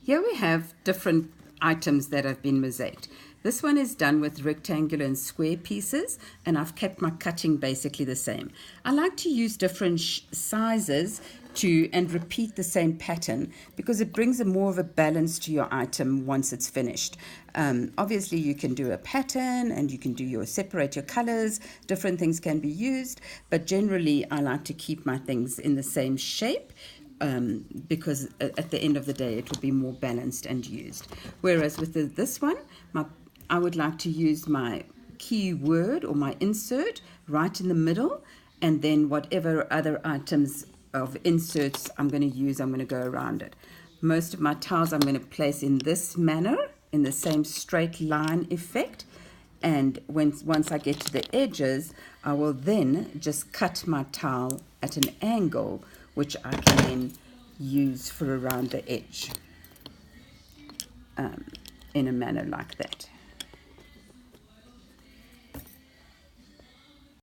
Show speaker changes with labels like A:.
A: Here we have different items that have been mosaiced. This one is done with rectangular and square pieces, and I've kept my cutting basically the same. I like to use different sizes and repeat the same pattern because it brings more of a balance to your item once it's finished. Obviously you can do a pattern and you can do separate your colors, different things can be used, but generally I like to keep my things in the same shape. Because at the end of the day it will be more balanced and used. Whereas with this one, I would like to use my keyword or my insert right in the middle, and then whatever other items of inserts I'm going to use, I'm going to go around it. Most of my tiles I'm going to place in this manner, in the same straight line effect, and once I get to the edges, I will then just cut my tile at an angle, which I can then use for around the edge in a manner like that.